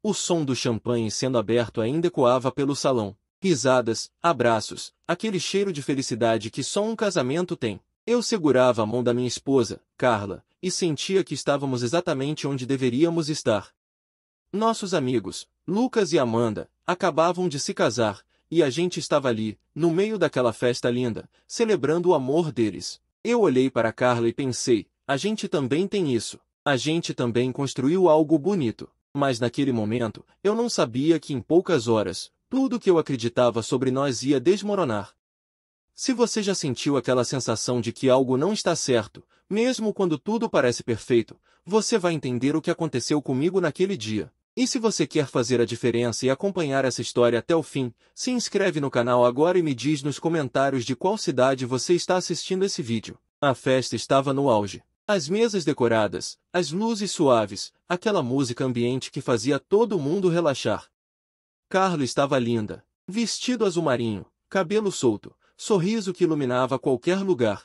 O som do champanhe sendo aberto ainda ecoava pelo salão. Risadas, abraços, aquele cheiro de felicidade que só um casamento tem. Eu segurava a mão da minha esposa, Carla, e sentia que estávamos exatamente onde deveríamos estar. Nossos amigos, Lucas e Amanda, acabavam de se casar, e a gente estava ali, no meio daquela festa linda, celebrando o amor deles. Eu olhei para Carla e pensei, a gente também tem isso. A gente também construiu algo bonito. Mas naquele momento, eu não sabia que em poucas horas, tudo que eu acreditava sobre nós ia desmoronar. Se você já sentiu aquela sensação de que algo não está certo, mesmo quando tudo parece perfeito, você vai entender o que aconteceu comigo naquele dia. E se você quer fazer a diferença e acompanhar essa história até o fim, se inscreve no canal agora e me diz nos comentários de qual cidade você está assistindo esse vídeo. A festa estava no auge. As mesas decoradas, as luzes suaves, aquela música ambiente que fazia todo mundo relaxar. Carla estava linda, vestido azul marinho, cabelo solto, sorriso que iluminava qualquer lugar.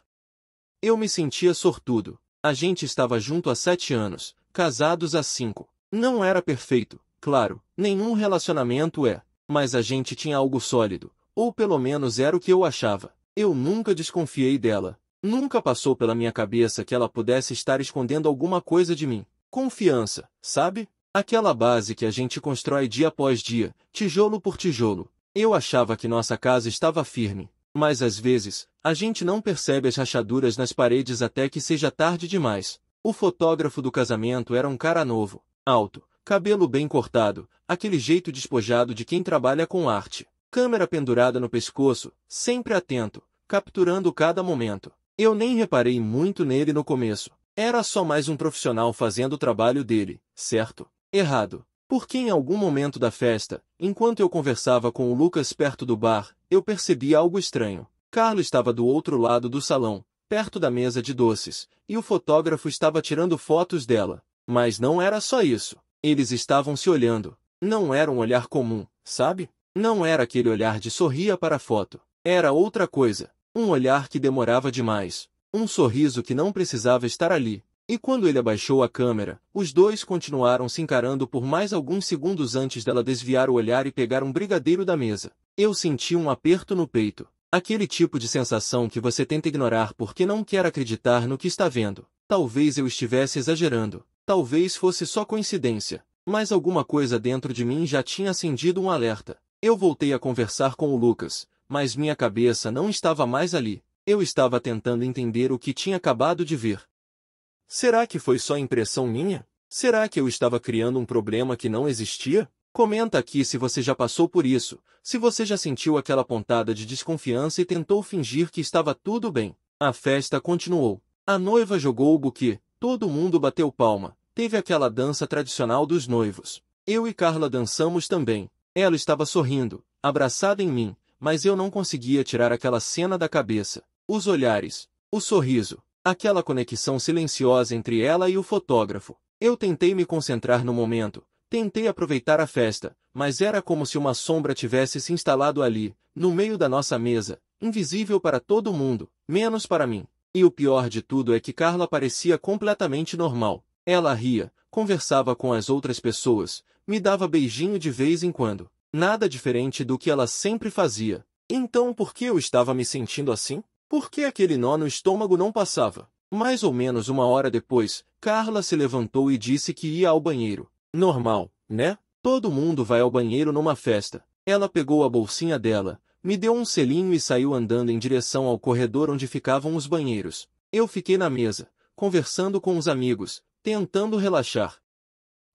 Eu me sentia sortudo. A gente estava junto há 7 anos, casados há 5. Não era perfeito, claro, nenhum relacionamento é, mas a gente tinha algo sólido, ou pelo menos era o que eu achava. Eu nunca desconfiei dela. Nunca passou pela minha cabeça que ela pudesse estar escondendo alguma coisa de mim. Confiança, sabe? Aquela base que a gente constrói dia após dia, tijolo por tijolo. Eu achava que nossa casa estava firme, mas às vezes, a gente não percebe as rachaduras nas paredes até que seja tarde demais. O fotógrafo do casamento era um cara novo, alto, cabelo bem cortado, aquele jeito despojado de quem trabalha com arte. Câmera pendurada no pescoço, sempre atento, capturando cada momento. Eu nem reparei muito nele no começo. Era só mais um profissional fazendo o trabalho dele, certo? Errado. Porque em algum momento da festa, enquanto eu conversava com o Lucas perto do bar, eu percebi algo estranho. Carla estava do outro lado do salão, perto da mesa de doces, e o fotógrafo estava tirando fotos dela. Mas não era só isso. Eles estavam se olhando. Não era um olhar comum, sabe? Não era aquele olhar de sorria para a foto. Era outra coisa. Um olhar que demorava demais. Um sorriso que não precisava estar ali. E quando ele abaixou a câmera, os dois continuaram se encarando por mais alguns segundos antes dela desviar o olhar e pegar um brigadeiro da mesa. Eu senti um aperto no peito. Aquele tipo de sensação que você tenta ignorar porque não quer acreditar no que está vendo. Talvez eu estivesse exagerando. Talvez fosse só coincidência. Mas alguma coisa dentro de mim já tinha acendido um alerta. Eu voltei a conversar com o Lucas, mas minha cabeça não estava mais ali. Eu estava tentando entender o que tinha acabado de ver. Será que foi só impressão minha? Será que eu estava criando um problema que não existia? Comenta aqui se você já passou por isso, se você já sentiu aquela pontada de desconfiança e tentou fingir que estava tudo bem. A festa continuou. A noiva jogou o buquê, todo mundo bateu palma, teve aquela dança tradicional dos noivos. Eu e Carla dançamos também. Ela estava sorrindo, abraçada em mim, mas eu não conseguia tirar aquela cena da cabeça. Os olhares, o sorriso, aquela conexão silenciosa entre ela e o fotógrafo. Eu tentei me concentrar no momento, tentei aproveitar a festa, mas era como se uma sombra tivesse se instalado ali, no meio da nossa mesa, invisível para todo mundo, menos para mim. E o pior de tudo é que Carla parecia completamente normal. Ela ria, conversava com as outras pessoas, me dava beijinho de vez em quando. Nada diferente do que ela sempre fazia. Então por que eu estava me sentindo assim? Por que aquele nó no estômago não passava? Mais ou menos 1 hora depois, Carla se levantou e disse que ia ao banheiro. Normal, né? Todo mundo vai ao banheiro numa festa. Ela pegou a bolsinha dela, me deu um selinho e saiu andando em direção ao corredor onde ficavam os banheiros. Eu fiquei na mesa, conversando com os amigos, tentando relaxar.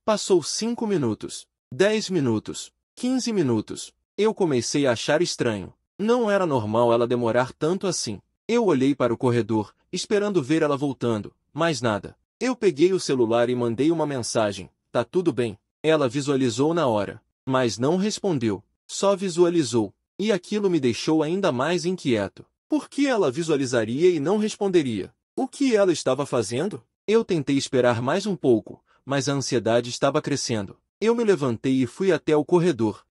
Passou 5 minutos, 10 minutos, 15 minutos. Eu comecei a achar estranho. Não era normal ela demorar tanto assim. Eu olhei para o corredor, esperando ver ela voltando, mas nada. Eu peguei o celular e mandei uma mensagem. Tá tudo bem? Ela visualizou na hora, mas não respondeu. Só visualizou. E aquilo me deixou ainda mais inquieto. Por que ela visualizaria e não responderia? O que ela estava fazendo? Eu tentei esperar mais um pouco, mas a ansiedade estava crescendo. Eu me levantei e fui até o corredor.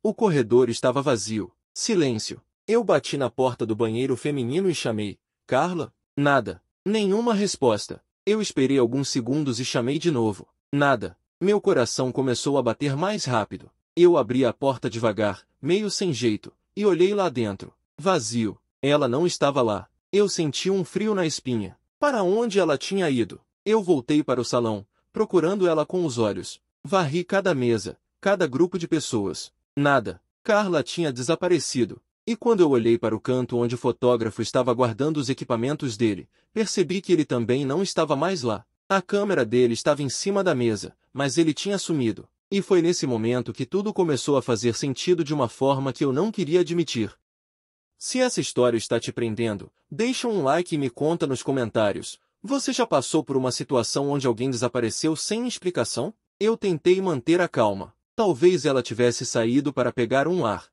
O corredor estava vazio. Silêncio. Eu bati na porta do banheiro feminino e chamei. Carla? Nada. Nenhuma resposta. Eu esperei alguns segundos e chamei de novo. Nada. Meu coração começou a bater mais rápido. Eu abri a porta devagar, meio sem jeito, e olhei lá dentro. Vazio. Ela não estava lá. Eu senti um frio na espinha. Para onde ela tinha ido? Eu voltei para o salão, procurando ela com os olhos. Varri cada mesa, cada grupo de pessoas. Nada. Carla tinha desaparecido. E quando eu olhei para o canto onde o fotógrafo estava guardando os equipamentos dele, percebi que ele também não estava mais lá. A câmera dele estava em cima da mesa, mas ele tinha sumido. E foi nesse momento que tudo começou a fazer sentido de uma forma que eu não queria admitir. Se essa história está te prendendo, deixa um like e me conta nos comentários. Você já passou por uma situação onde alguém desapareceu sem explicação? Eu tentei manter a calma. Talvez ela tivesse saído para pegar um ar.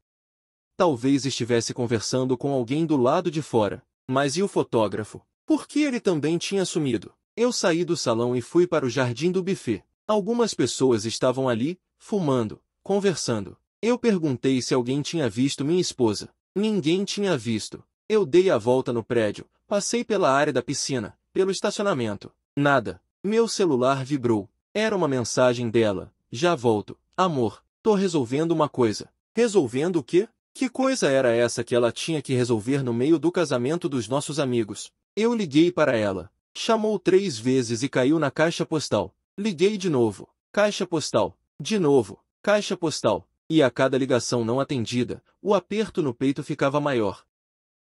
Talvez estivesse conversando com alguém do lado de fora. Mas e o fotógrafo? Por que ele também tinha sumido? Eu saí do salão e fui para o jardim do buffet. Algumas pessoas estavam ali, fumando, conversando. Eu perguntei se alguém tinha visto minha esposa. Ninguém tinha visto. Eu dei a volta no prédio, passei pela área da piscina, pelo estacionamento. Nada. Meu celular vibrou. Era uma mensagem dela. Já volto. Amor, tô resolvendo uma coisa. Resolvendo o quê? Que coisa era essa que ela tinha que resolver no meio do casamento dos nossos amigos? Eu liguei para ela. Chamou 3 vezes e caiu na caixa postal. Liguei de novo. Caixa postal. De novo. Caixa postal. E a cada ligação não atendida, o aperto no peito ficava maior.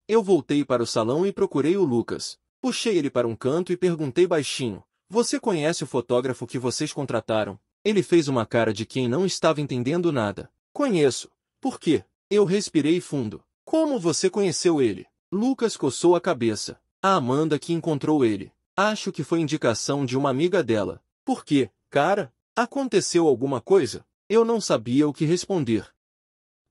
Eu voltei para o salão e procurei o Lucas. Puxei ele para um canto e perguntei baixinho: Você conhece o fotógrafo que vocês contrataram? Ele fez uma cara de quem não estava entendendo nada. Conheço. Por quê? Eu respirei fundo. Como você conheceu ele? Lucas coçou a cabeça. A Amanda que encontrou ele. Acho que foi indicação de uma amiga dela. Por quê, cara? Aconteceu alguma coisa? Eu não sabia o que responder.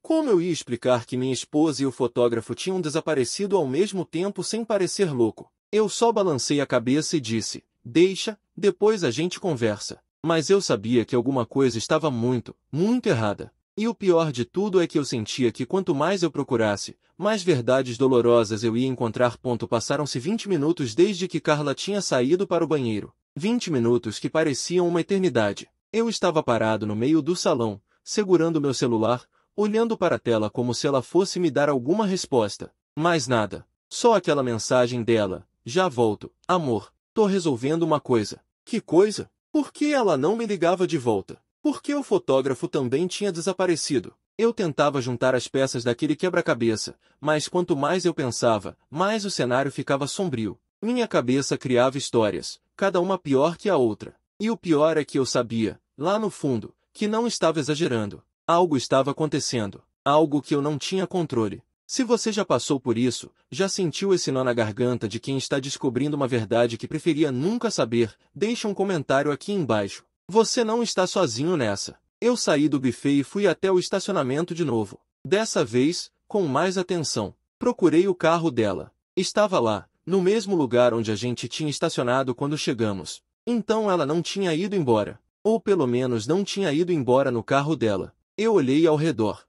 Como eu ia explicar que minha esposa e o fotógrafo tinham desaparecido ao mesmo tempo sem parecer louco? Eu só balancei a cabeça e disse: Deixa, depois a gente conversa. Mas eu sabia que alguma coisa estava muito, muito errada. E o pior de tudo é que eu sentia que quanto mais eu procurasse, mais verdades dolorosas eu ia encontrar. Passaram-se 20 minutos desde que Carla tinha saído para o banheiro. 20 minutos que pareciam uma eternidade. Eu estava parado no meio do salão, segurando meu celular, olhando para a tela como se ela fosse me dar alguma resposta. Mas nada. Só aquela mensagem dela: Já volto, amor. Tô resolvendo uma coisa. Que coisa? Por que ela não me ligava de volta? Por que o fotógrafo também tinha desaparecido? Eu tentava juntar as peças daquele quebra-cabeça, mas quanto mais eu pensava, mais o cenário ficava sombrio. Minha cabeça criava histórias, cada uma pior que a outra. E o pior é que eu sabia, lá no fundo, que não estava exagerando. Algo estava acontecendo, algo que eu não tinha controle. Se você já passou por isso, já sentiu esse nó na garganta de quem está descobrindo uma verdade que preferia nunca saber, deixa um comentário aqui embaixo. Você não está sozinho nessa. Eu saí do buffet e fui até o estacionamento de novo. Dessa vez, com mais atenção. Procurei o carro dela. Estava lá, no mesmo lugar onde a gente tinha estacionado quando chegamos. Então ela não tinha ido embora. Ou pelo menos não tinha ido embora no carro dela. Eu olhei ao redor.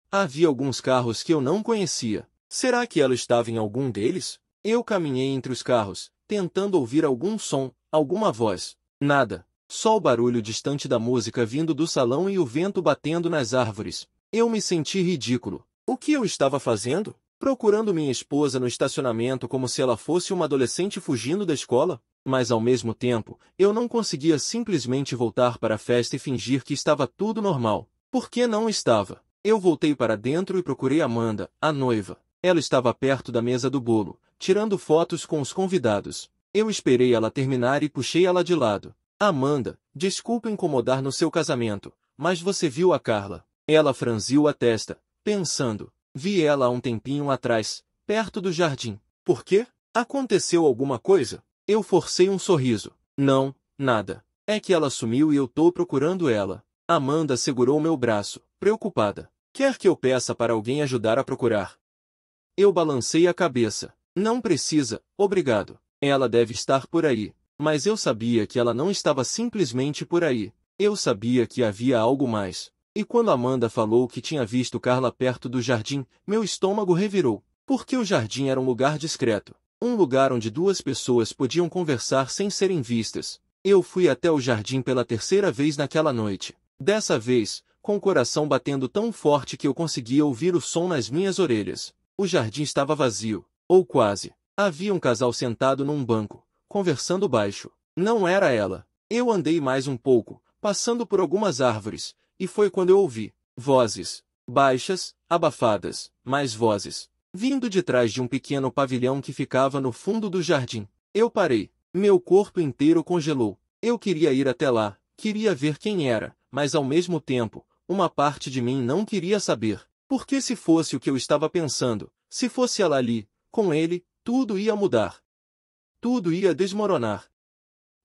Havia alguns carros que eu não conhecia. Será que ela estava em algum deles? Eu caminhei entre os carros, tentando ouvir algum som, alguma voz. Nada. Só o barulho distante da música vindo do salão e o vento batendo nas árvores. Eu me senti ridículo. O que eu estava fazendo? Procurando minha esposa no estacionamento como se ela fosse uma adolescente fugindo da escola? Mas ao mesmo tempo, eu não conseguia simplesmente voltar para a festa e fingir que estava tudo normal. Por que não estava? Eu voltei para dentro e procurei Amanda, a noiva. Ela estava perto da mesa do bolo, tirando fotos com os convidados. Eu esperei ela terminar e puxei ela de lado. Amanda, desculpa incomodar no seu casamento, mas você viu a Carla? Ela franziu a testa, pensando. Vi ela há um tempinho atrás, perto do jardim. Por quê? Aconteceu alguma coisa? Eu forcei um sorriso. Não, nada. É que ela sumiu e eu tô procurando ela. Amanda segurou meu braço, preocupada. Quer que eu peça para alguém ajudar a procurar? Eu balancei a cabeça. Não precisa, obrigado. Ela deve estar por aí. Mas eu sabia que ela não estava simplesmente por aí. Eu sabia que havia algo mais. E quando Amanda falou que tinha visto Carla perto do jardim, meu estômago revirou. Porque o jardim era um lugar discreto. Um lugar onde 2 pessoas podiam conversar sem serem vistas. Eu fui até o jardim pela terceira vez naquela noite. Dessa vez, com o coração batendo tão forte que eu conseguia ouvir o som nas minhas orelhas. O jardim estava vazio, ou quase. Havia um casal sentado num banco, conversando baixo. Não era ela. Eu andei mais um pouco, passando por algumas árvores, e foi quando eu ouvi vozes, baixas, abafadas, mais vozes, vindo de trás de um pequeno pavilhão que ficava no fundo do jardim. Eu parei. Meu corpo inteiro congelou. Eu queria ir até lá, queria ver quem era, mas ao mesmo tempo, uma parte de mim não queria saber. Porque se fosse o que eu estava pensando, se fosse ela ali, com ele, tudo ia mudar. Tudo ia desmoronar.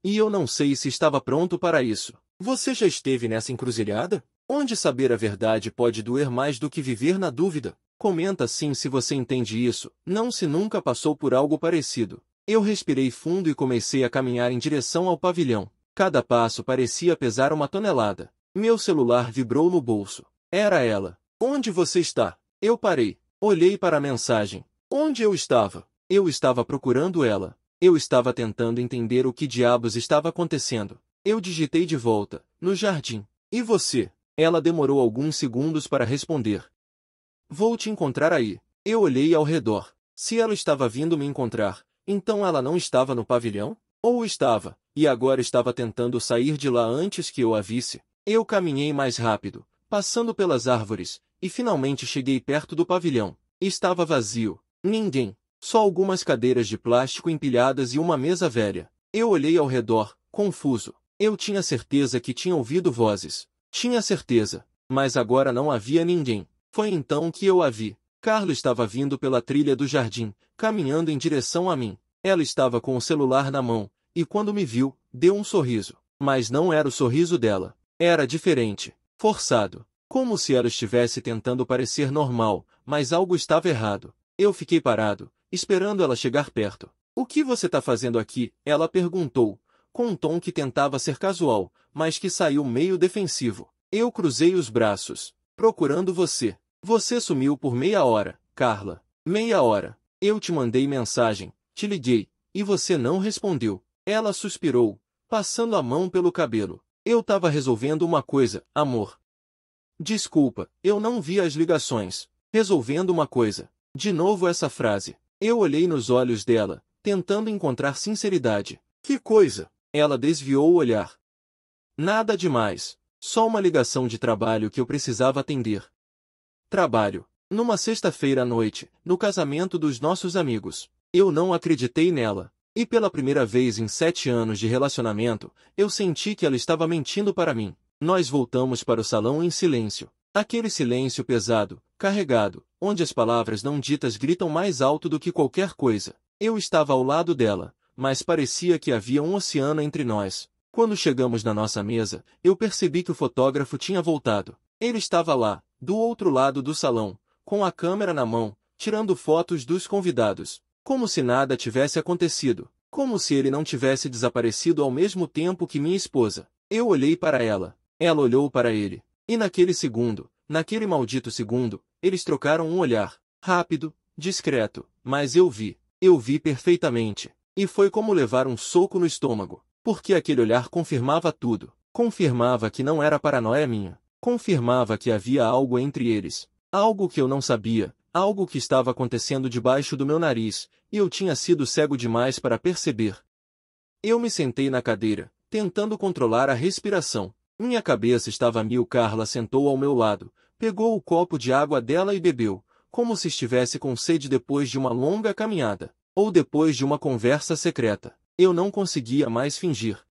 E eu não sei se estava pronto para isso. Você já esteve nessa encruzilhada? Onde saber a verdade pode doer mais do que viver na dúvida? Comenta sim se você entende isso, não se nunca passou por algo parecido. Eu respirei fundo e comecei a caminhar em direção ao pavilhão. Cada passo parecia pesar uma tonelada. Meu celular vibrou no bolso. Era ela. Onde você está? Eu parei. Olhei para a mensagem. Onde eu estava? Eu estava procurando ela. Eu estava tentando entender o que diabos estava acontecendo. Eu digitei de volta, no jardim. E você? Ela demorou alguns segundos para responder. Vou te encontrar aí. Eu olhei ao redor. Se ela estava vindo me encontrar, então ela não estava no pavilhão? Ou estava, e agora estava tentando sair de lá antes que eu a visse? Eu caminhei mais rápido, passando pelas árvores, e finalmente cheguei perto do pavilhão. Estava vazio. Ninguém. Só algumas cadeiras de plástico empilhadas e uma mesa velha. Eu olhei ao redor, confuso. Eu tinha certeza que tinha ouvido vozes. Tinha certeza. Mas agora não havia ninguém. Foi então que eu a vi. Carla estava vindo pela trilha do jardim, caminhando em direção a mim. Ela estava com o celular na mão, e quando me viu, deu um sorriso. Mas não era o sorriso dela. Era diferente. Forçado. Como se ela estivesse tentando parecer normal, mas algo estava errado. Eu fiquei parado, esperando ela chegar perto. O que você está fazendo aqui? Ela perguntou, com um tom que tentava ser casual, mas que saiu meio defensivo. Eu cruzei os braços, procurando você. Você sumiu por meia hora, Carla. Meia hora. Eu te mandei mensagem, te liguei, e você não respondeu. Ela suspirou, passando a mão pelo cabelo. Eu estava resolvendo uma coisa, amor. Desculpa, eu não vi as ligações. Resolvendo uma coisa. De novo essa frase. Eu olhei nos olhos dela, tentando encontrar sinceridade. Que coisa? Ela desviou o olhar. Nada demais. Só uma ligação de trabalho que eu precisava atender. Trabalho. Numa sexta-feira à noite, no casamento dos nossos amigos. Eu não acreditei nela. E pela primeira vez em 7 anos de relacionamento, eu senti que ela estava mentindo para mim. Nós voltamos para o salão em silêncio. Aquele silêncio pesado, carregado, onde as palavras não ditas gritam mais alto do que qualquer coisa. Eu estava ao lado dela, mas parecia que havia um oceano entre nós. Quando chegamos na nossa mesa, eu percebi que o fotógrafo tinha voltado. Ele estava lá, do outro lado do salão, com a câmera na mão, tirando fotos dos convidados. Como se nada tivesse acontecido. Como se ele não tivesse desaparecido ao mesmo tempo que minha esposa. Eu olhei para ela. Ela olhou para ele. E naquele segundo, naquele maldito segundo, eles trocaram um olhar. Rápido, discreto, mas eu vi perfeitamente. E foi como levar um soco no estômago. Porque aquele olhar confirmava tudo. Confirmava que não era paranoia minha. Confirmava que havia algo entre eles. Algo que eu não sabia. Algo que estava acontecendo debaixo do meu nariz, e eu tinha sido cego demais para perceber. Eu me sentei na cadeira, tentando controlar a respiração. Minha cabeça estava a mil. Carla sentou ao meu lado, pegou o copo de água dela e bebeu, como se estivesse com sede depois de uma longa caminhada, ou depois de uma conversa secreta. Eu não conseguia mais fingir.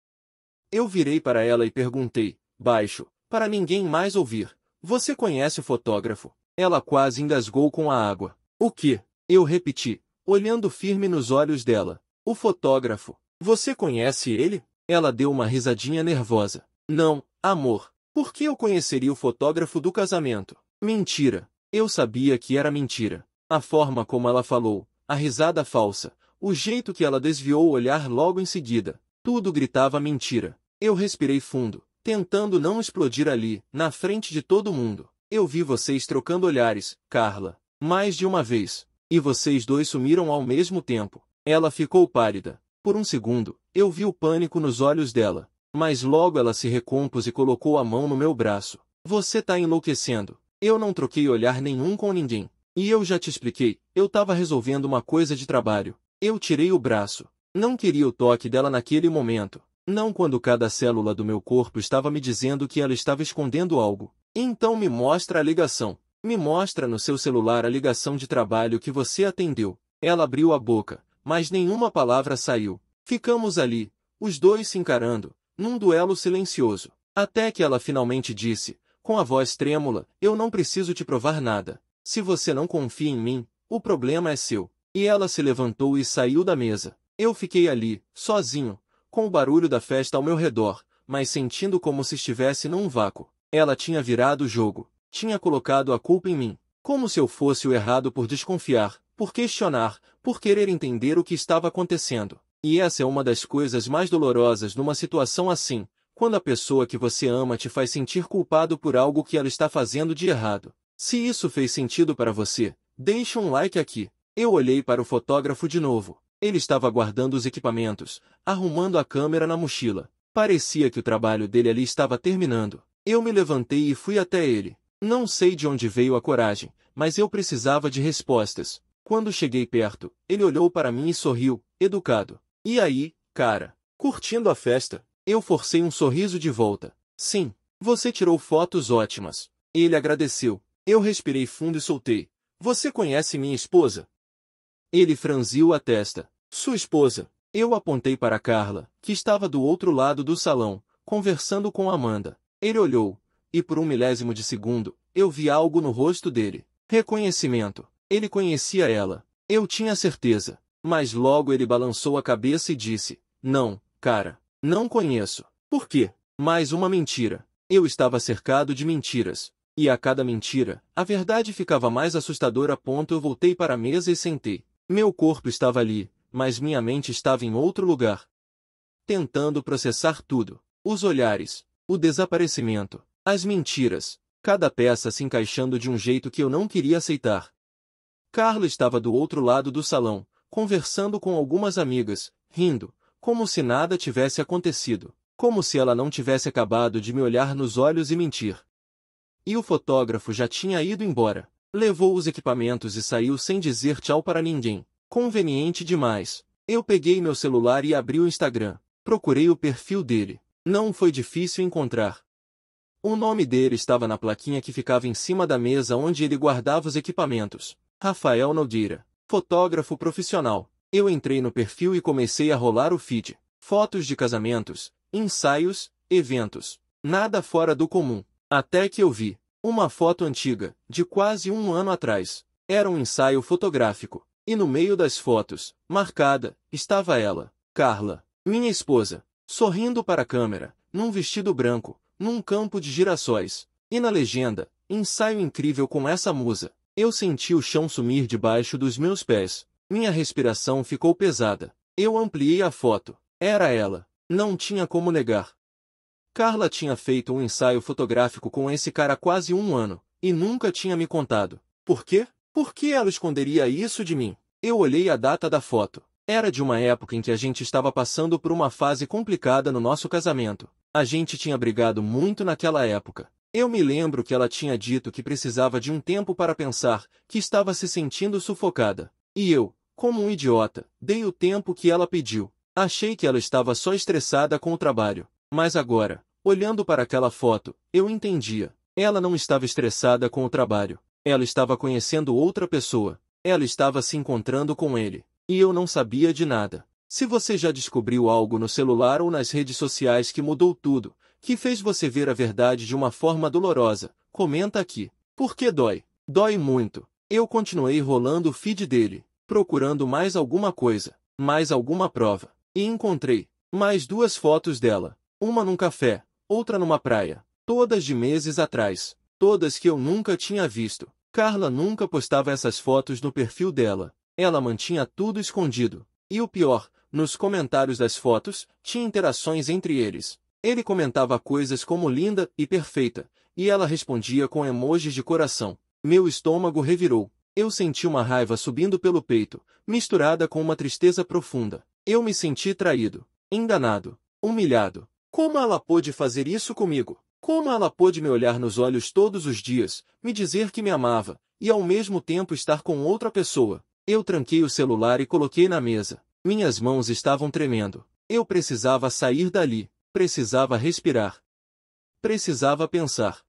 Eu virei para ela e perguntei, baixo, para ninguém mais ouvir. Você conhece o fotógrafo? Ela quase engasgou com a água. O quê? Eu repeti, olhando firme nos olhos dela. O fotógrafo. Você conhece ele? Ela deu uma risadinha nervosa. Não, amor. Por que eu conheceria o fotógrafo do casamento? Mentira. Eu sabia que era mentira. A forma como ela falou, a risada falsa, o jeito que ela desviou o olhar logo em seguida. Tudo gritava mentira. Eu respirei fundo, tentando não explodir ali, na frente de todo mundo. Eu vi vocês trocando olhares, Carla. Mais de uma vez. E vocês dois sumiram ao mesmo tempo. Ela ficou pálida. Por um segundo, Eu vi o pânico nos olhos dela, mas logo ela se recompôs e colocou a mão no meu braço. Você tá enlouquecendo. Eu não troquei olhar nenhum com ninguém. E eu já te expliquei, eu tava resolvendo uma coisa de trabalho. Eu tirei o braço. Não queria o toque dela naquele momento. Não quando cada célula do meu corpo estava me dizendo que ela estava escondendo algo. Então me mostra a ligação. Me mostra no seu celular a ligação de trabalho que você atendeu. Ela abriu a boca, mas nenhuma palavra saiu. Ficamos ali, os dois se encarando, num duelo silencioso. Até que ela finalmente disse, com a voz trêmula, eu não preciso te provar nada. Se você não confia em mim, o problema é seu. E ela se levantou e saiu da mesa. Eu fiquei ali, sozinho, com o barulho da festa ao meu redor, mas sentindo como se estivesse num vácuo. Ela tinha virado o jogo. Tinha colocado a culpa em mim. Como se eu fosse o errado por desconfiar, por questionar, por querer entender o que estava acontecendo. E essa é uma das coisas mais dolorosas numa situação assim, quando a pessoa que você ama te faz sentir culpado por algo que ela está fazendo de errado. Se isso fez sentido para você, deixe um like aqui. Eu olhei para o fotógrafo de novo. Ele estava guardando os equipamentos, arrumando a câmera na mochila. Parecia que o trabalho dele ali estava terminando. Eu me levantei e fui até ele. Não sei de onde veio a coragem, mas eu precisava de respostas. Quando cheguei perto, ele olhou para mim e sorriu, educado. E aí, cara? Curtindo a festa? Eu forcei um sorriso de volta. Sim, você tirou fotos ótimas. Ele agradeceu. Eu respirei fundo e soltei. Você conhece minha esposa? Ele franziu a testa. Sua esposa? Eu apontei para Carla, que estava do outro lado do salão, conversando com Amanda. Ele olhou, e por um milésimo de segundo, eu vi algo no rosto dele. Reconhecimento. Ele conhecia ela. Eu tinha certeza. Mas logo ele balançou a cabeça e disse, não, cara, não conheço. Por quê? Mais uma mentira. Eu estava cercado de mentiras. E a cada mentira, a verdade ficava mais assustadora. Eu voltei para a mesa e sentei. Meu corpo estava ali, mas minha mente estava em outro lugar. Tentando processar tudo. Os olhares, o desaparecimento, as mentiras, cada peça se encaixando de um jeito que eu não queria aceitar. Carla estava do outro lado do salão, conversando com algumas amigas, rindo, como se nada tivesse acontecido, como se ela não tivesse acabado de me olhar nos olhos e mentir. E o fotógrafo já tinha ido embora. Levou os equipamentos e saiu sem dizer tchau para ninguém. Conveniente demais. Eu peguei meu celular e abri o Instagram. Procurei o perfil dele. Não foi difícil encontrar. O nome dele estava na plaquinha que ficava em cima da mesa onde ele guardava os equipamentos. Rafael Nogueira. Fotógrafo profissional. Eu entrei no perfil e comecei a rolar o feed. Fotos de casamentos, ensaios, eventos. Nada fora do comum. Até que eu vi uma foto antiga, de quase um ano atrás. Era um ensaio fotográfico. E no meio das fotos, marcada, estava ela, Carla, minha esposa, sorrindo para a câmera, num vestido branco, num campo de girassóis. E na legenda, ensaio incrível com essa musa. Eu senti o chão sumir debaixo dos meus pés. Minha respiração ficou pesada. Eu ampliei a foto. Era ela. Não tinha como negar. Carla tinha feito um ensaio fotográfico com esse cara há quase um ano, e nunca tinha me contado. Por quê? Por que ela esconderia isso de mim? Eu olhei a data da foto. Era de uma época em que a gente estava passando por uma fase complicada no nosso casamento. A gente tinha brigado muito naquela época. Eu me lembro que ela tinha dito que precisava de um tempo para pensar, que estava se sentindo sufocada. E eu, como um idiota, dei o tempo que ela pediu. Achei que ela estava só estressada com o trabalho. Mas agora, olhando para aquela foto, eu entendia. Ela não estava estressada com o trabalho. Ela estava conhecendo outra pessoa. Ela estava se encontrando com ele. E eu não sabia de nada. Se você já descobriu algo no celular ou nas redes sociais que mudou tudo, que fez você ver a verdade de uma forma dolorosa, comenta aqui. Porque dói. Dói muito. Eu continuei rolando o feed dele, procurando mais alguma coisa, mais alguma prova. E encontrei mais duas fotos dela. Uma num café, outra numa praia. Todas de meses atrás. Todas que eu nunca tinha visto. Carla nunca postava essas fotos no perfil dela. Ela mantinha tudo escondido. E o pior, nos comentários das fotos, tinha interações entre eles. Ele comentava coisas como linda e perfeita, e ela respondia com emojis de coração. Meu estômago revirou. Eu senti uma raiva subindo pelo peito, misturada com uma tristeza profunda. Eu me senti traído. enganado, humilhado. Como ela pôde fazer isso comigo? Como ela pôde me olhar nos olhos todos os dias, me dizer que me amava, e ao mesmo tempo estar com outra pessoa? Eu tranquei o celular e coloquei na mesa. Minhas mãos estavam tremendo. Eu precisava sair dali, precisava respirar. Precisava pensar.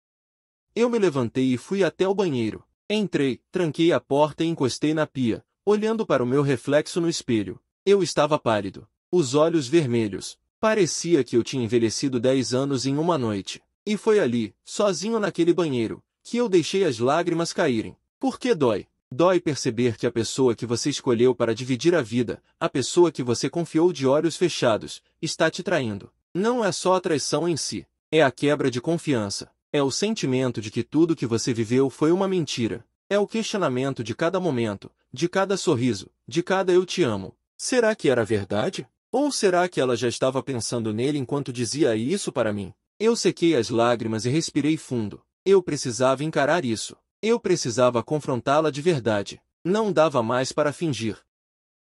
Eu me levantei e fui até o banheiro. Entrei, tranquei a porta e encostei na pia, olhando para o meu reflexo no espelho. Eu estava pálido, os olhos vermelhos. Parecia que eu tinha envelhecido 10 anos em uma noite. E foi ali, sozinho naquele banheiro, que eu deixei as lágrimas caírem. Porque dói. Dói perceber que a pessoa que você escolheu para dividir a vida, a pessoa que você confiou de olhos fechados, está te traindo. Não é só a traição em si. É a quebra de confiança. É o sentimento de que tudo que você viveu foi uma mentira. É o questionamento de cada momento, de cada sorriso, de cada eu te amo. Será que era verdade? Ou será que ela já estava pensando nele enquanto dizia isso para mim? Eu sequei as lágrimas e respirei fundo. Eu precisava encarar isso. Eu precisava confrontá-la de verdade. Não dava mais para fingir.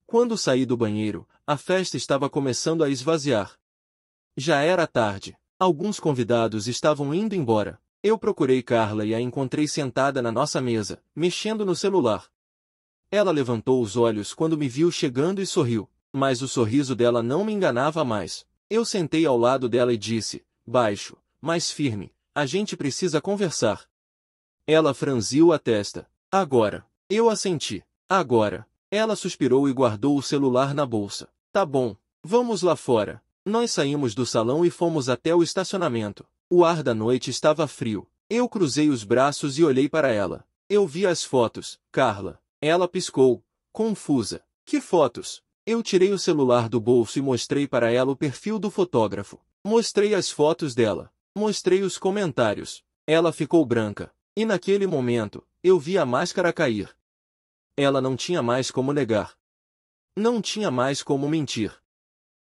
Quando saí do banheiro, a festa estava começando a esvaziar. Já era tarde. Alguns convidados estavam indo embora. Eu procurei Carla e a encontrei sentada na nossa mesa, mexendo no celular. Ela levantou os olhos quando me viu chegando e sorriu, mas o sorriso dela não me enganava mais. Eu sentei ao lado dela e disse, baixo, mas firme, a gente precisa conversar. Ela franziu a testa. Agora. Eu assenti. Agora. Ela suspirou e guardou o celular na bolsa. Tá bom. Vamos lá fora. Nós saímos do salão e fomos até o estacionamento. O ar da noite estava frio. Eu cruzei os braços e olhei para ela. Eu vi as fotos, Carla. Ela piscou, confusa. Que fotos? Eu tirei o celular do bolso e mostrei para ela o perfil do fotógrafo. Mostrei as fotos dela. Mostrei os comentários. Ela ficou branca. E naquele momento, eu vi a máscara cair. Ela não tinha mais como negar. Não tinha mais como mentir.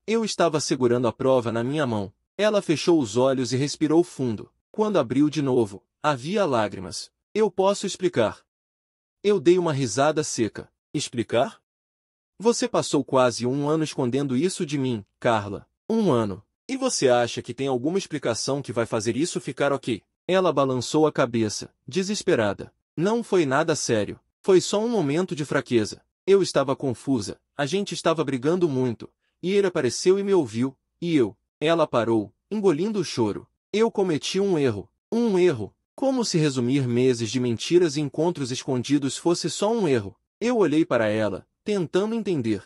Eu estava segurando a prova na minha mão. Ela fechou os olhos e respirou fundo. Quando abriu de novo, havia lágrimas. Eu posso explicar. Eu dei uma risada seca. Explicar? Você passou quase 1 ano escondendo isso de mim, Carla. 1 ano. E você acha que tem alguma explicação que vai fazer isso ficar ok? Ela balançou a cabeça, desesperada. Não foi nada sério. Foi só um momento de fraqueza. Eu estava confusa, a gente estava brigando muito. E ele apareceu e me ouviu, e eu. Ela parou, engolindo o choro. Eu cometi um erro. Um erro. Como se resumir meses de mentiras e encontros escondidos fosse só um erro. Eu olhei para ela, tentando entender.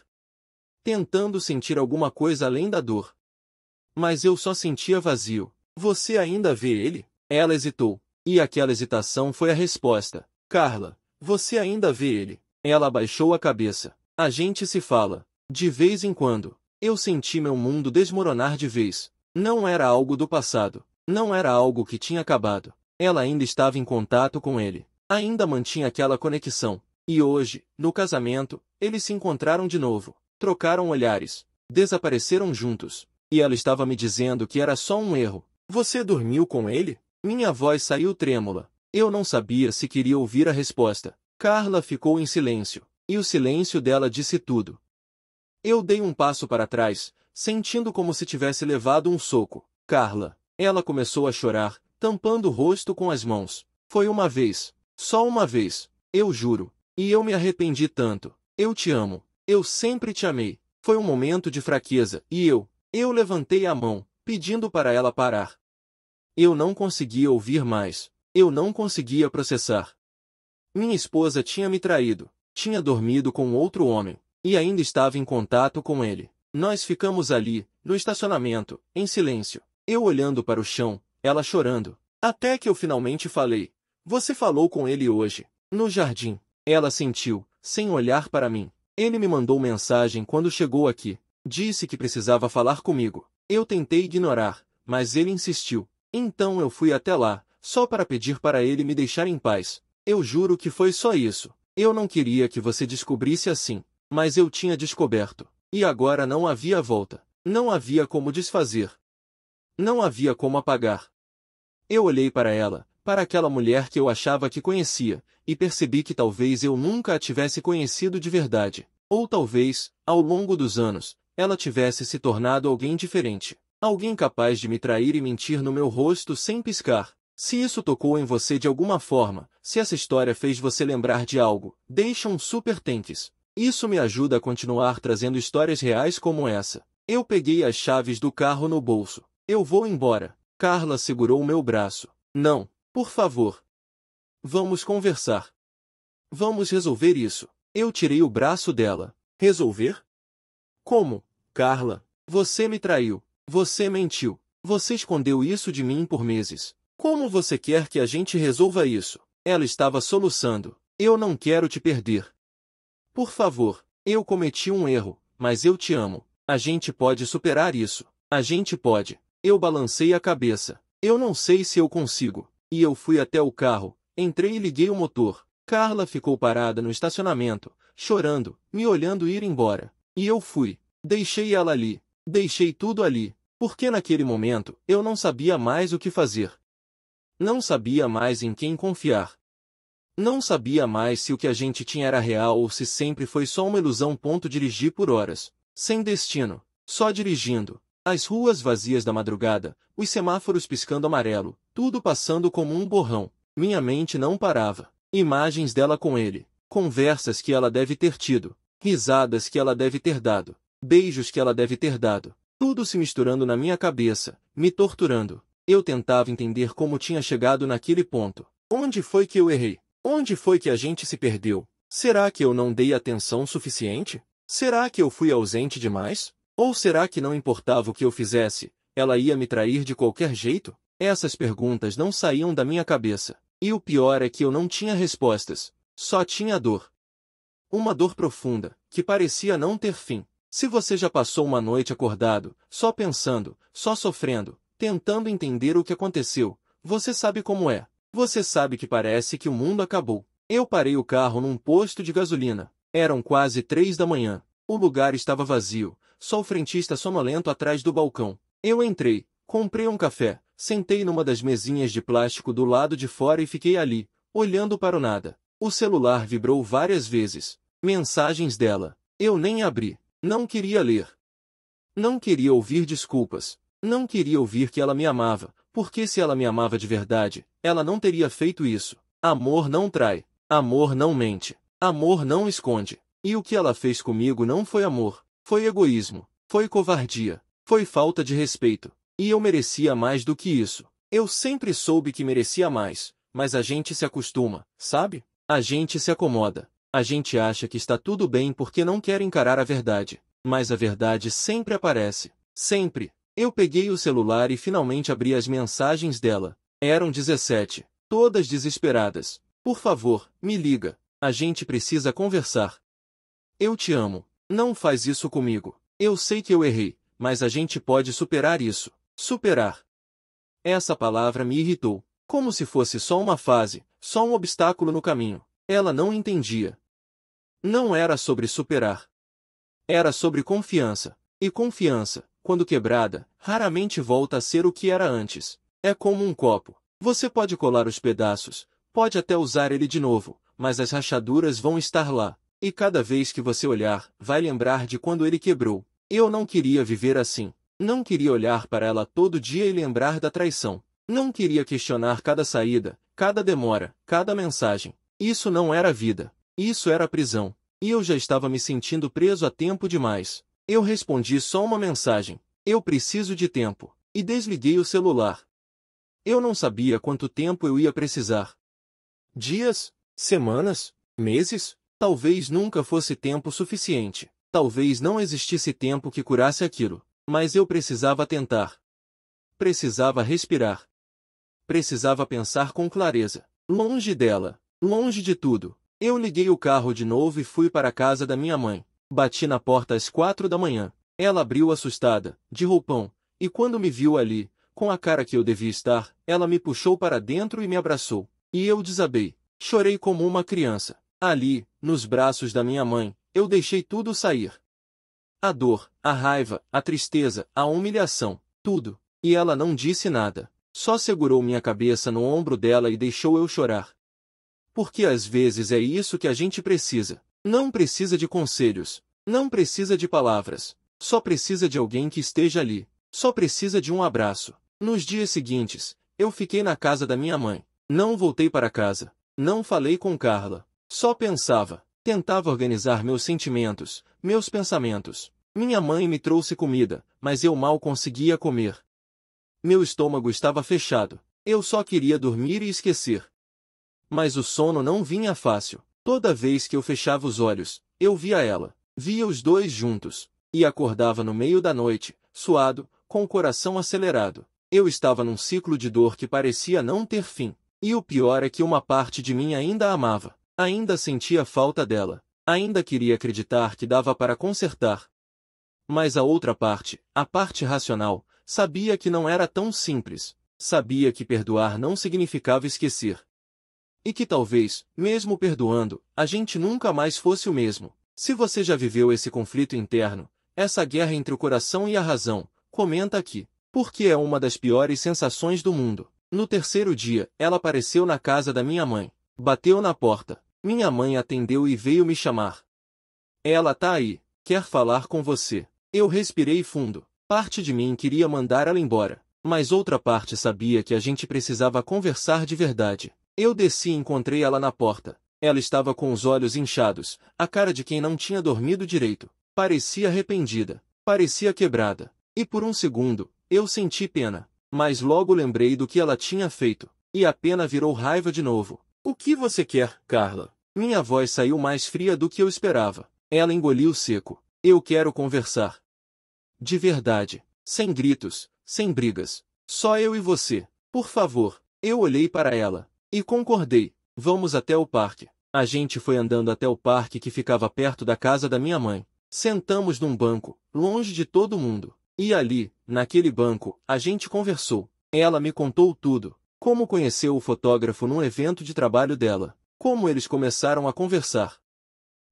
Tentando sentir alguma coisa além da dor. Mas eu só sentia vazio. Você ainda vê ele? Ela hesitou. E aquela hesitação foi a resposta. Carla, você ainda vê ele? Ela abaixou a cabeça. A gente se fala. De vez em quando. Eu senti meu mundo desmoronar de vez. Não era algo do passado. Não era algo que tinha acabado. Ela ainda estava em contato com ele. Ainda mantinha aquela conexão. E hoje, no casamento, eles se encontraram de novo. Trocaram olhares. Desapareceram juntos. E ela estava me dizendo que era só um erro. Você dormiu com ele? Minha voz saiu trêmula. Eu não sabia se queria ouvir a resposta. Carla ficou em silêncio. E o silêncio dela disse tudo. Eu dei um passo para trás, sentindo como se tivesse levado um soco. Carla. Ela começou a chorar, tampando o rosto com as mãos. Foi uma vez. Só uma vez. Eu juro. E eu me arrependi tanto. Eu te amo. Eu sempre te amei. Foi um momento de fraqueza, e eu levantei a mão, pedindo para ela parar. Eu não conseguia ouvir mais. Eu não conseguia processar. Minha esposa tinha me traído. Tinha dormido com outro homem. E ainda estava em contato com ele. Nós ficamos ali, no estacionamento, em silêncio. Eu olhando para o chão, ela chorando. Até que eu finalmente falei. Você falou com ele hoje, no jardim. Ela sentiu, sem olhar para mim. Ele me mandou mensagem quando chegou aqui. Disse que precisava falar comigo. Eu tentei ignorar, mas ele insistiu. Então eu fui até lá, só para pedir para ele me deixar em paz. Eu juro que foi só isso. Eu não queria que você descobrisse assim. Mas eu tinha descoberto. E agora não havia volta. Não havia como desfazer. Não havia como apagar. Eu olhei para ela, para aquela mulher que eu achava que conhecia, e percebi que talvez eu nunca a tivesse conhecido de verdade. Ou talvez, ao longo dos anos, ela tivesse se tornado alguém diferente. Alguém capaz de me trair e mentir no meu rosto sem piscar. Se isso tocou em você de alguma forma, se essa história fez você lembrar de algo, deixa um super thanks. Isso me ajuda a continuar trazendo histórias reais como essa. Eu peguei as chaves do carro no bolso. Eu vou embora. Carla segurou meu braço. Não, por favor. Vamos conversar. Vamos resolver isso. Eu tirei o braço dela. Resolver? Como? Carla, você me traiu. Você mentiu. Você escondeu isso de mim por meses. Como você quer que a gente resolva isso? Ela estava soluçando. Eu não quero te perder. Por favor, eu cometi um erro, mas eu te amo. A gente pode superar isso. A gente pode. Eu balancei a cabeça. Eu não sei se eu consigo. E eu fui até o carro, entrei e liguei o motor. Carla ficou parada no estacionamento, chorando, me olhando ir embora. E eu fui. Deixei ela ali. Deixei tudo ali. Porque naquele momento, eu não sabia mais o que fazer. Não sabia mais em quem confiar. Não sabia mais se o que a gente tinha era real ou se sempre foi só uma ilusão. Dirigi por horas. Sem destino. Só dirigindo. As ruas vazias da madrugada, os semáforos piscando amarelo, tudo passando como um borrão. Minha mente não parava. Imagens dela com ele. Conversas que ela deve ter tido. Risadas que ela deve ter dado. Beijos que ela deve ter dado. Tudo se misturando na minha cabeça, me torturando. Eu tentava entender como tinha chegado naquele ponto. Onde foi que eu errei? Onde foi que a gente se perdeu? Será que eu não dei atenção suficiente? Será que eu fui ausente demais? Ou será que não importava o que eu fizesse, ela ia me trair de qualquer jeito? Essas perguntas não saíam da minha cabeça. E o pior é que eu não tinha respostas. Só tinha dor. Uma dor profunda, que parecia não ter fim. Se você já passou uma noite acordado, só pensando, só sofrendo, tentando entender o que aconteceu, você sabe como é. Você sabe que parece que o mundo acabou. Eu parei o carro num posto de gasolina. Eram quase 3 da manhã. O lugar estava vazio, só o frentista sonolento atrás do balcão. Eu entrei, comprei um café, sentei numa das mesinhas de plástico do lado de fora e fiquei ali, olhando para o nada. O celular vibrou várias vezes. Mensagens dela. Eu nem abri. Não queria ler. Não queria ouvir desculpas. Não queria ouvir que ela me amava, porque se ela me amava de verdade, ela não teria feito isso. Amor não trai. Amor não mente. Amor não esconde. E o que ela fez comigo não foi amor. Foi egoísmo. Foi covardia. Foi falta de respeito. E eu merecia mais do que isso. Eu sempre soube que merecia mais, mas a gente se acostuma, sabe? A gente se acomoda. A gente acha que está tudo bem porque não quer encarar a verdade. Mas a verdade sempre aparece. Sempre. Eu peguei o celular e finalmente abri as mensagens dela. Eram 17. Todas desesperadas. Por favor, me liga. A gente precisa conversar. Eu te amo. Não faz isso comigo. Eu sei que eu errei, mas a gente pode superar isso. Superar. Essa palavra me irritou. Como se fosse só uma fase, só um obstáculo no caminho. Ela não entendia. Não era sobre superar. Era sobre confiança. E confiança, quando quebrada, raramente volta a ser o que era antes. É como um copo. Você pode colar os pedaços, pode até usar ele de novo, mas as rachaduras vão estar lá. E cada vez que você olhar, vai lembrar de quando ele quebrou. Eu não queria viver assim. Não queria olhar para ela todo dia e lembrar da traição. Não queria questionar cada saída, cada demora, cada mensagem. Isso não era vida. Isso era prisão. E eu já estava me sentindo preso há tempo demais. Eu respondi só uma mensagem. Eu preciso de tempo. E desliguei o celular. Eu não sabia quanto tempo eu ia precisar. Dias? Semanas? Meses? Talvez nunca fosse tempo suficiente. Talvez não existisse tempo que curasse aquilo. Mas eu precisava tentar. Precisava respirar. Precisava pensar com clareza. Longe dela. Longe de tudo. Eu liguei o carro de novo e fui para a casa da minha mãe. Bati na porta às 4 da manhã. Ela abriu assustada, de roupão, e quando me viu ali, com a cara que eu devia estar, ela me puxou para dentro e me abraçou. E eu desabei. Chorei como uma criança. Ali, nos braços da minha mãe, eu deixei tudo sair. A dor, a raiva, a tristeza, a humilhação, tudo. E ela não disse nada. Só segurou minha cabeça no ombro dela e deixou eu chorar. Porque às vezes é isso que a gente precisa. Não precisa de conselhos. Não precisa de palavras. Só precisa de alguém que esteja ali. Só precisa de um abraço. Nos dias seguintes, eu fiquei na casa da minha mãe. Não voltei para casa. Não falei com Carla. Só pensava. Tentava organizar meus sentimentos, meus pensamentos. Minha mãe me trouxe comida, mas eu mal conseguia comer. Meu estômago estava fechado. Eu só queria dormir e esquecer. Mas o sono não vinha fácil. Toda vez que eu fechava os olhos, eu via ela. Via os dois juntos. E acordava no meio da noite, suado, com o coração acelerado. Eu estava num ciclo de dor que parecia não ter fim. E o pior é que uma parte de mim ainda a amava. Ainda sentia falta dela. Ainda queria acreditar que dava para consertar. Mas a outra parte, a parte racional, sabia que não era tão simples. Sabia que perdoar não significava esquecer. E que talvez, mesmo perdoando, a gente nunca mais fosse o mesmo. Se você já viveu esse conflito interno, essa guerra entre o coração e a razão, comenta aqui. Porque é uma das piores sensações do mundo. No terceiro dia, ela apareceu na casa da minha mãe. Bateu na porta. Minha mãe atendeu e veio me chamar. Ela tá aí. Quer falar com você. Eu respirei fundo. Parte de mim queria mandar ela embora. Mas outra parte sabia que a gente precisava conversar de verdade. Eu desci e encontrei ela na porta. Ela estava com os olhos inchados, a cara de quem não tinha dormido direito. Parecia arrependida. Parecia quebrada. E por um segundo, eu senti pena. Mas logo lembrei do que ela tinha feito. E a pena virou raiva de novo. O que você quer, Carla? Minha voz saiu mais fria do que eu esperava. Ela engoliu seco. Eu quero conversar. De verdade. Sem gritos, sem brigas. Só eu e você. Por favor. Eu olhei para ela. E concordei. Vamos até o parque. A gente foi andando até o parque que ficava perto da casa da minha mãe. Sentamos num banco, longe de todo mundo. E ali, naquele banco, a gente conversou. Ela me contou tudo. Como conheceu o fotógrafo num evento de trabalho dela. Como eles começaram a conversar.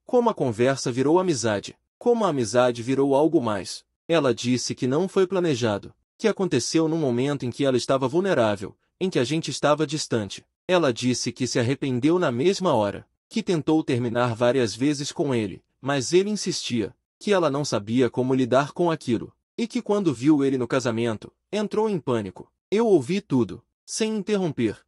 Como a conversa virou amizade. Como a amizade virou algo mais. Ela disse que não foi planejado. Que aconteceu num momento em que ela estava vulnerável, em que a gente estava distante. Ela disse que se arrependeu na mesma hora. Que tentou terminar várias vezes com ele, mas ele insistia. Que ela não sabia como lidar com aquilo. E que quando viu ele no casamento, entrou em pânico. Eu ouvi tudo, sem interromper.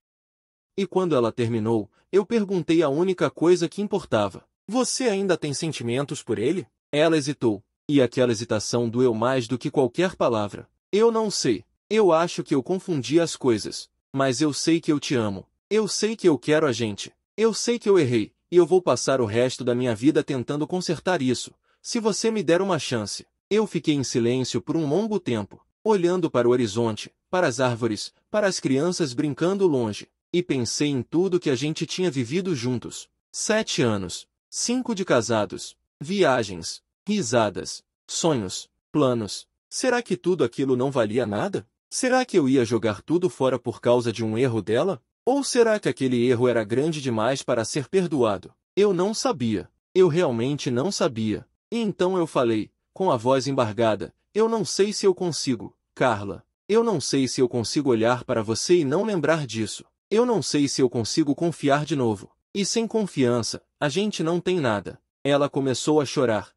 E quando ela terminou, eu perguntei a única coisa que importava. Você ainda tem sentimentos por ele? Ela hesitou. E aquela hesitação doeu mais do que qualquer palavra. Eu não sei. Eu acho que eu confundi as coisas. Mas eu sei que eu te amo. Eu sei que eu quero a gente. Eu sei que eu errei. E eu vou passar o resto da minha vida tentando consertar isso. Se você me der uma chance. Eu fiquei em silêncio por um longo tempo, olhando para o horizonte, para as árvores, para as crianças brincando longe, e pensei em tudo que a gente tinha vivido juntos. 7 anos, 5 de casados, viagens, risadas, sonhos, planos. Será que tudo aquilo não valia nada? Será que eu ia jogar tudo fora por causa de um erro dela? Ou será que aquele erro era grande demais para ser perdoado? Eu não sabia. Eu realmente não sabia. E então eu falei, com a voz embargada, eu não sei se eu consigo, Carla. Eu não sei se eu consigo olhar para você e não lembrar disso. Eu não sei se eu consigo confiar de novo. E sem confiança, a gente não tem nada. Ela começou a chorar.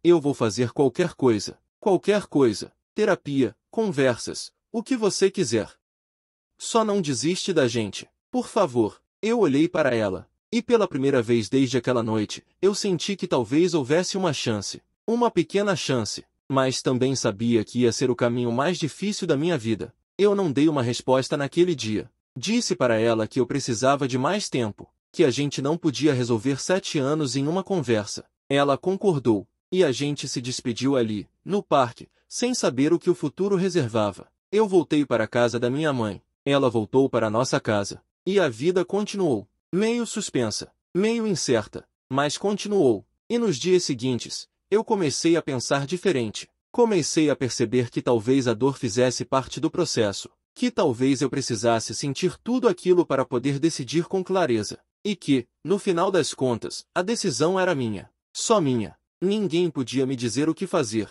Eu vou fazer qualquer coisa. Qualquer coisa. Terapia, conversas, o que você quiser. Só não desiste da gente. Por favor. Eu olhei para ela. E pela primeira vez desde aquela noite, eu senti que talvez houvesse uma chance. Uma pequena chance. Mas também sabia que ia ser o caminho mais difícil da minha vida. Eu não dei uma resposta naquele dia. Disse para ela que eu precisava de mais tempo. Que a gente não podia resolver 7 anos em uma conversa. Ela concordou. E a gente se despediu ali, no parque, sem saber o que o futuro reservava. Eu voltei para a casa da minha mãe. Ela voltou para a nossa casa. E a vida continuou. Meio suspensa, meio incerta, mas continuou. E nos dias seguintes, eu comecei a pensar diferente. Comecei a perceber que talvez a dor fizesse parte do processo. Que talvez eu precisasse sentir tudo aquilo para poder decidir com clareza. E que, no final das contas, a decisão era minha. Só minha. Ninguém podia me dizer o que fazer.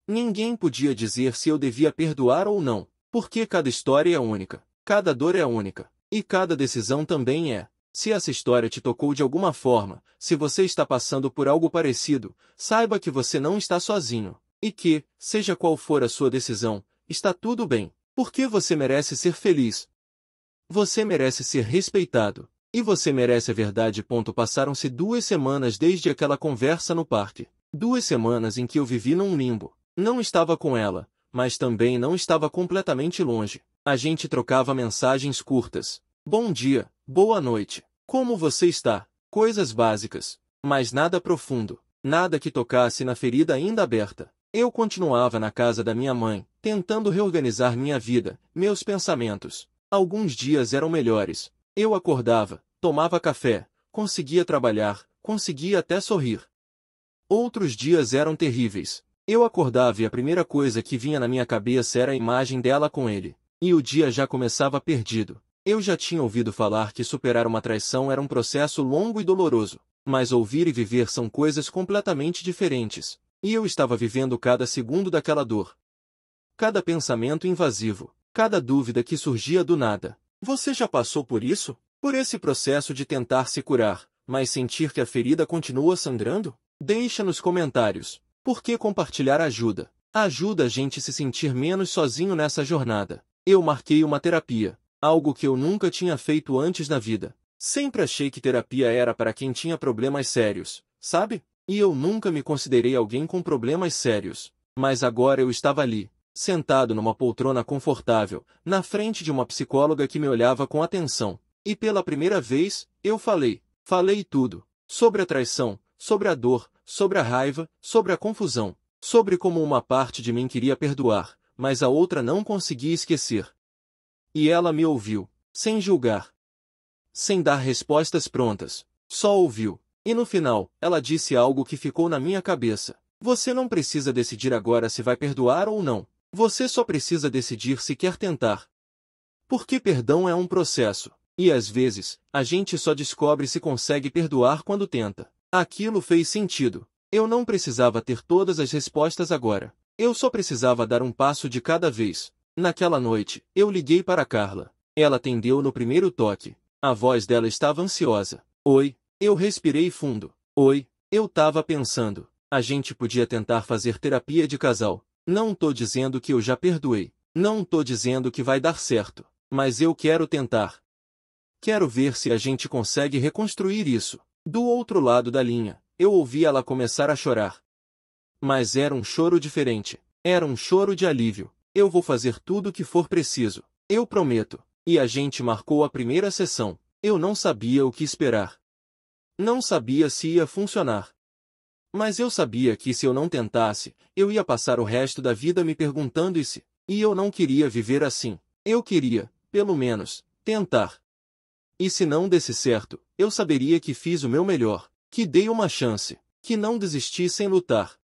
Ninguém podia dizer se eu devia perdoar ou não. Porque cada história é única. Cada dor é única. E cada decisão também é. Se essa história te tocou de alguma forma, se você está passando por algo parecido, saiba que você não está sozinho. E que, seja qual for a sua decisão, está tudo bem, porque você merece ser feliz. Você merece ser respeitado. E você merece a verdade. Passaram-se 2 semanas desde aquela conversa no parque. 2 semanas em que eu vivi num limbo. Não estava com ela, mas também não estava completamente longe. A gente trocava mensagens curtas. Bom dia, boa noite. Como você está? Coisas básicas. Mas nada profundo. Nada que tocasse na ferida ainda aberta. Eu continuava na casa da minha mãe, tentando reorganizar minha vida, meus pensamentos. Alguns dias eram melhores. Eu acordava, tomava café, conseguia trabalhar, conseguia até sorrir. Outros dias eram terríveis. Eu acordava e a primeira coisa que vinha na minha cabeça era a imagem dela com ele. E o dia já começava perdido. Eu já tinha ouvido falar que superar uma traição era um processo longo e doloroso. Mas ouvir e viver são coisas completamente diferentes. E eu estava vivendo cada segundo daquela dor. Cada pensamento invasivo. Cada dúvida que surgia do nada. Você já passou por isso? Por esse processo de tentar se curar, mas sentir que a ferida continua sangrando? Deixa nos comentários. Por que compartilhar ajuda? Ajuda a gente se sentir menos sozinho nessa jornada. Eu marquei uma terapia. Algo que eu nunca tinha feito antes na vida. Sempre achei que terapia era para quem tinha problemas sérios, sabe? E eu nunca me considerei alguém com problemas sérios. Mas agora eu estava ali, sentado numa poltrona confortável, na frente de uma psicóloga que me olhava com atenção. E pela primeira vez, eu falei tudo. Sobre a traição, sobre a dor, sobre a raiva, sobre a confusão. Sobre como uma parte de mim queria perdoar, mas a outra não conseguia esquecer. E ela me ouviu, sem julgar. Sem dar respostas prontas. Só ouviu. E no final, ela disse algo que ficou na minha cabeça. Você não precisa decidir agora se vai perdoar ou não. Você só precisa decidir se quer tentar. Porque perdão é um processo. E às vezes, a gente só descobre se consegue perdoar quando tenta. Aquilo fez sentido. Eu não precisava ter todas as respostas agora. Eu só precisava dar um passo de cada vez. Naquela noite, eu liguei para Carla. Ela atendeu no primeiro toque. A voz dela estava ansiosa. Oi, eu respirei fundo. Oi, eu tava pensando. A gente podia tentar fazer terapia de casal. Não tô dizendo que eu já perdoei. Não tô dizendo que vai dar certo. Mas eu quero tentar. Quero ver se a gente consegue reconstruir isso. Do outro lado da linha, eu ouvi ela começar a chorar. Mas era um choro diferente. Era um choro de alívio. Eu vou fazer tudo o que for preciso. Eu prometo. E a gente marcou a primeira sessão. Eu não sabia o que esperar. Não sabia se ia funcionar. Mas eu sabia que se eu não tentasse, eu ia passar o resto da vida me perguntando e se. E eu não queria viver assim. Eu queria, pelo menos, tentar. E se não desse certo, eu saberia que fiz o meu melhor, que dei uma chance, que não desisti sem lutar.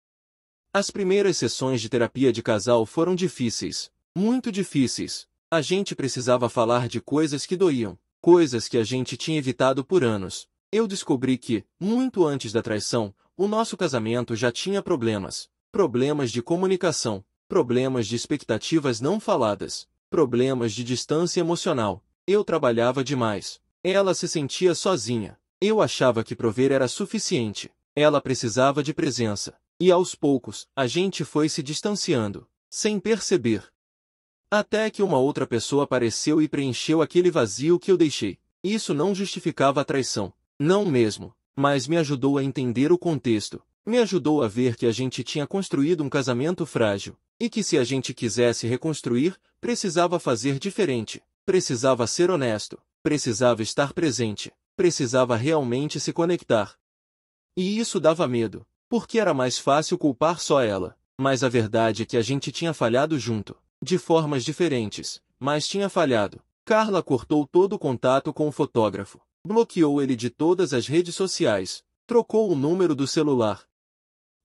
As primeiras sessões de terapia de casal foram difíceis, muito difíceis. A gente precisava falar de coisas que doíam, coisas que a gente tinha evitado por anos. Eu descobri que, muito antes da traição, o nosso casamento já tinha problemas. Problemas de comunicação, problemas de expectativas não faladas, problemas de distância emocional. Eu trabalhava demais. Ela se sentia sozinha. Eu achava que prover era suficiente. Ela precisava de presença. E aos poucos, a gente foi se distanciando, sem perceber. Até que uma outra pessoa apareceu e preencheu aquele vazio que eu deixei. Isso não justificava a traição. Não mesmo. Mas me ajudou a entender o contexto. Me ajudou a ver que a gente tinha construído um casamento frágil. E que se a gente quisesse reconstruir, precisava fazer diferente. Precisava ser honesto. Precisava estar presente. Precisava realmente se conectar. E isso dava medo. Porque era mais fácil culpar só ela. Mas a verdade é que a gente tinha falhado junto. De formas diferentes, mas tinha falhado. Carla cortou todo o contato com o fotógrafo. Bloqueou ele de todas as redes sociais. Trocou o número do celular.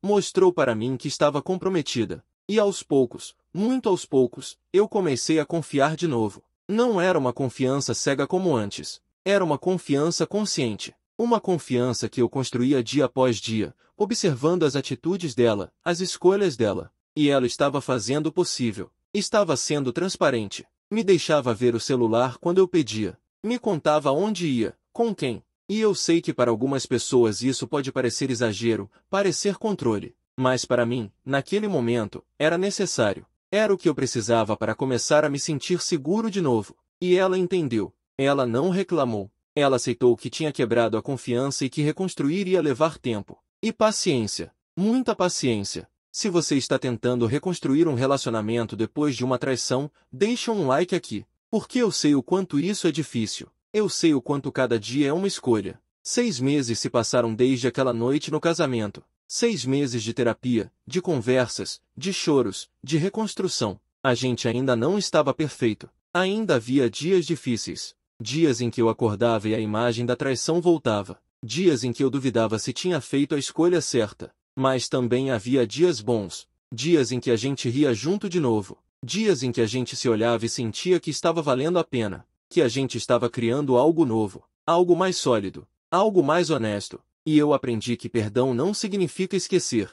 Mostrou para mim que estava comprometida. E aos poucos, muito aos poucos, eu comecei a confiar de novo. Não era uma confiança cega como antes. Era uma confiança consciente. Uma confiança que eu construía dia após dia, observando as atitudes dela, as escolhas dela. E ela estava fazendo o possível. Estava sendo transparente. Me deixava ver o celular quando eu pedia. Me contava onde ia, com quem. E eu sei que para algumas pessoas isso pode parecer exagero, parecer controle. Mas para mim, naquele momento, era necessário. Era o que eu precisava para começar a me sentir seguro de novo. E ela entendeu. Ela não reclamou. Ela aceitou que tinha quebrado a confiança e que reconstruir ia levar tempo. E paciência. Muita paciência. Se você está tentando reconstruir um relacionamento depois de uma traição, deixa um like aqui. Porque eu sei o quanto isso é difícil. Eu sei o quanto cada dia é uma escolha. 6 meses se passaram desde aquela noite no casamento. 6 meses de terapia, de conversas, de choros, de reconstrução. A gente ainda não estava perfeito. Ainda havia dias difíceis. Dias em que eu acordava e a imagem da traição voltava. Dias em que eu duvidava se tinha feito a escolha certa. Mas também havia dias bons. Dias em que a gente ria junto de novo. Dias em que a gente se olhava e sentia que estava valendo a pena. Que a gente estava criando algo novo. Algo mais sólido. Algo mais honesto. E eu aprendi que perdão não significa esquecer.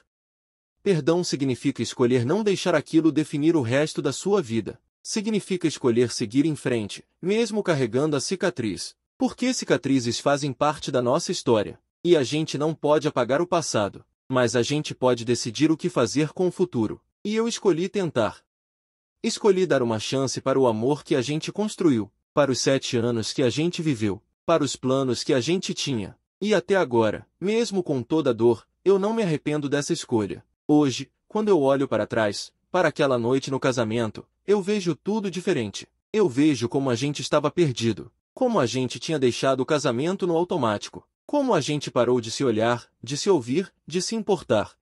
Perdão significa escolher não deixar aquilo definir o resto da sua vida. Significa escolher seguir em frente, mesmo carregando a cicatriz. Porque cicatrizes fazem parte da nossa história. E a gente não pode apagar o passado. Mas a gente pode decidir o que fazer com o futuro. E eu escolhi tentar. Escolhi dar uma chance para o amor que a gente construiu. Para os 7 anos que a gente viveu. Para os planos que a gente tinha. E até agora, mesmo com toda a dor, eu não me arrependo dessa escolha. Hoje, quando eu olho para trás, para aquela noite no casamento, eu vejo tudo diferente. Eu vejo como a gente estava perdido. Como a gente tinha deixado o casamento no automático. Como a gente parou de se olhar, de se ouvir, de se importar.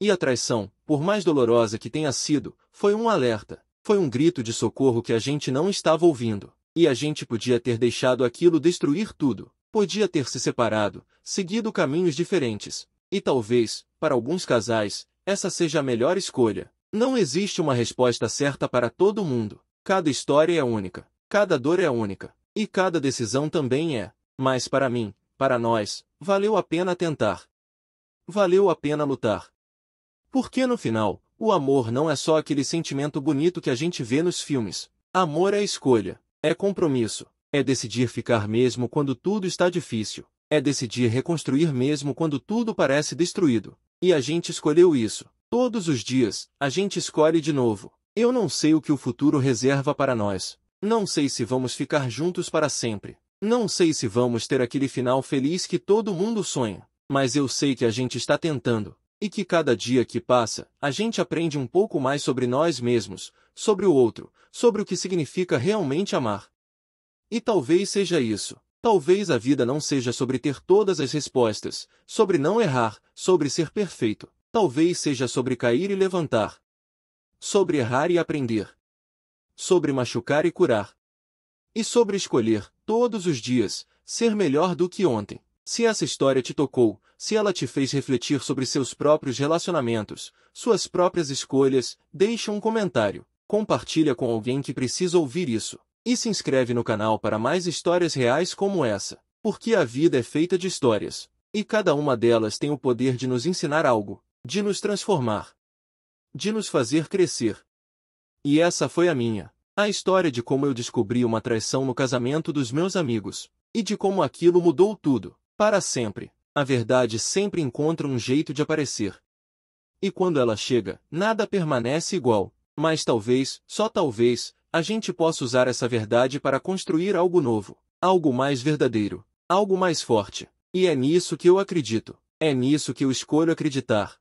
E a traição, por mais dolorosa que tenha sido, foi um alerta. Foi um grito de socorro que a gente não estava ouvindo. E a gente podia ter deixado aquilo destruir tudo. Podia ter se separado, seguido caminhos diferentes. E talvez, para alguns casais, essa seja a melhor escolha. Não existe uma resposta certa para todo mundo. Cada história é única. Cada dor é única. E cada decisão também é. Mas para mim, para nós, valeu a pena tentar. Valeu a pena lutar. Porque no final, o amor não é só aquele sentimento bonito que a gente vê nos filmes. Amor é escolha. É compromisso. É decidir ficar mesmo quando tudo está difícil. É decidir reconstruir mesmo quando tudo parece destruído. E a gente escolheu isso. Todos os dias, a gente escolhe de novo. Eu não sei o que o futuro reserva para nós. Não sei se vamos ficar juntos para sempre. Não sei se vamos ter aquele final feliz que todo mundo sonha. Mas eu sei que a gente está tentando. E que cada dia que passa, a gente aprende um pouco mais sobre nós mesmos, sobre o outro, sobre o que significa realmente amar. E talvez seja isso. Talvez a vida não seja sobre ter todas as respostas, sobre não errar, sobre ser perfeito. Talvez seja sobre cair e levantar. Sobre errar e aprender. Sobre machucar e curar. E sobre escolher, todos os dias, ser melhor do que ontem. Se essa história te tocou, se ela te fez refletir sobre seus próprios relacionamentos, suas próprias escolhas, deixa um comentário. Compartilha com alguém que precisa ouvir isso. E se inscreve no canal para mais histórias reais como essa. Porque a vida é feita de histórias. E cada uma delas tem o poder de nos ensinar algo. De nos transformar. De nos fazer crescer. E essa foi a minha. A história de como eu descobri uma traição no casamento dos meus amigos. E de como aquilo mudou tudo. Para sempre. A verdade sempre encontra um jeito de aparecer. E quando ela chega, nada permanece igual. Mas talvez, só talvez, a gente possa usar essa verdade para construir algo novo. Algo mais verdadeiro. Algo mais forte. E é nisso que eu acredito. É nisso que eu escolho acreditar.